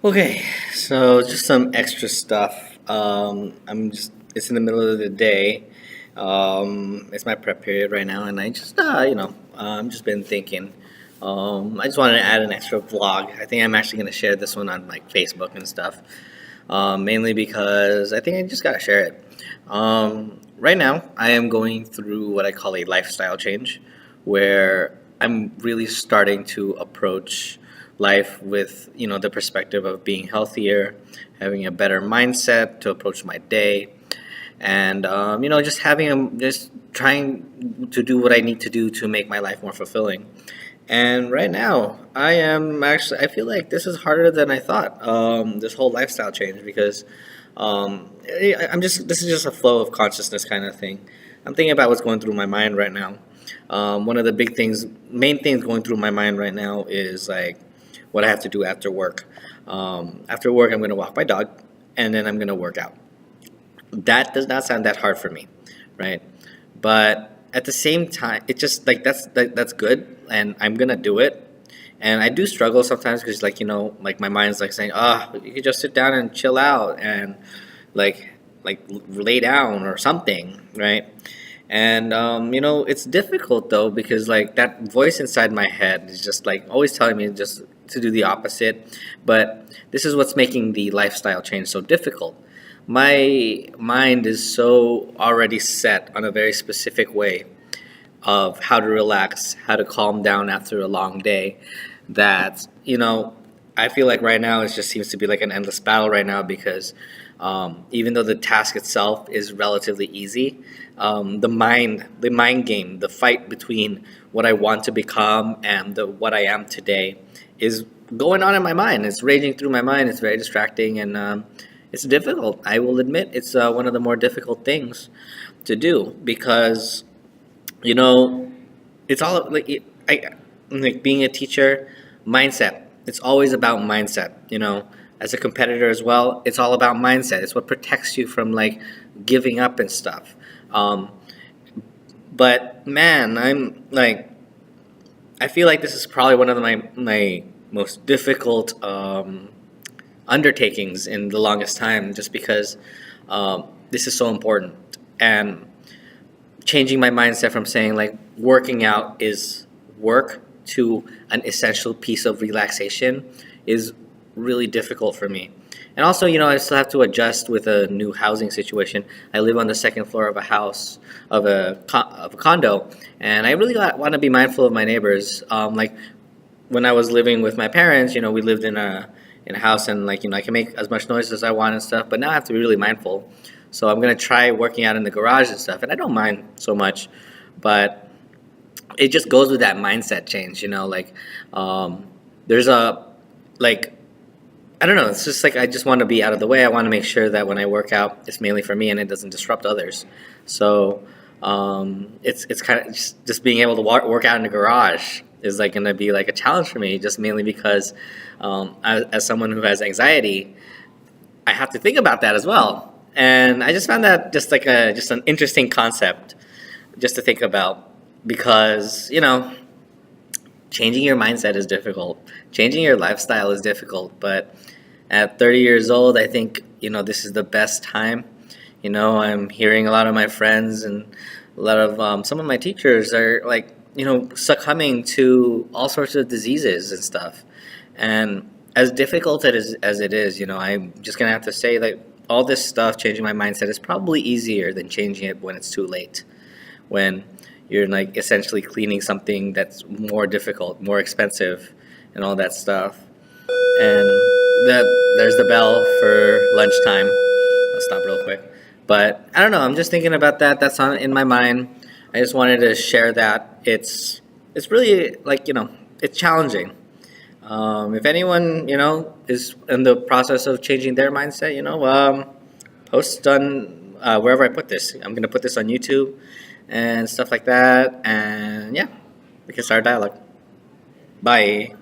Okay, so just some extra stuff. It's in the middle of the day. It's my prep period right now, and I'm just been thinking. I just wanted to add an extra vlog. I think I'm actually going to share this one on like Facebook and stuff. Mainly because I think I just got to share it. Right now, I am going through what I call a lifestyle change, where I'm really starting to approach life with the perspective of being healthier, having a better mindset to approach my day, and just trying to do what I need to do to make my life more fulfilling. And right now, I feel like this is harder than I thought. This whole lifestyle change because this is just a flow of consciousness kind of thing. I'm thinking about what's going through my mind right now. One of the main things going through my mind right now is like what I have to do after work. After work, I'm going to walk my dog, and then I'm going to work out. That does not sound that hard for me, right? But at the same time, it just like that's good, and I'm gonna do it. And I do struggle sometimes because like my mind's like saying, "Ah, you could just sit down and chill out and like lay down or something," right? And it's difficult though because like that voice inside my head is just like always telling me just to do the opposite. But this is what's making the lifestyle change so difficult. My mind is so already set on a very specific way of how to relax, how to calm down after a long day, that I feel like right now it just seems to be like an endless battle right now because even though the task itself is relatively easy, the mind game, the fight between what I want to become and what I am today is going on in my mind. It's raging through my mind. It's very distracting and it's difficult. I will admit it's one of the more difficult things to do because you know it's all like being a teacher, mindset. It's always about mindset. As a competitor as well, it's all about mindset. It's what protects you from like giving up and stuff. um, but man, I feel like this is probably one of my most difficult undertakings in the longest time, just because this is so important. And changing my mindset from saying like working out is work to an essential piece of relaxation is really difficult for me. And also, I still have to adjust with a new housing situation. I live on the second floor of a house of a condo, and I really want to be mindful of my neighbors. Like when I was living with my parents, we lived in a house, and like I can make as much noise as I want and stuff. But now I have to be really mindful. So I'm gonna try working out in the garage and stuff, and I don't mind so much, but it just goes with that mindset change. Like there's a like I don't know. It's just like I just want to be out of the way. I want to make sure that when I work out, it's mainly for me and it doesn't disrupt others. So it's kind of just being able to work out in the garage is like going to be like a challenge for me, just mainly because as someone who has anxiety, I have to think about that as well. And I just found that just an interesting concept just to think about because changing your mindset is difficult. Changing your lifestyle is difficult, but at 30 years old, I think, this is the best time. I'm hearing a lot of my friends and a lot of some of my teachers are like, succumbing to all sorts of diseases and stuff. And as difficult as it is, I'm just going to have to say that all this stuff, changing my mindset, is probably easier than changing it when it's too late. When you're like essentially cleaning something that's more difficult, more expensive, and all that stuff. And there's the bell for lunchtime. I'll stop real quick. But I don't know. I'm just thinking about that. That's on in my mind. I just wanted to share that. It's really like it's challenging. If anyone is in the process of changing their mindset, post on wherever I put this. I'm gonna put this on YouTube and stuff like that. And yeah, we can start a dialogue. Bye.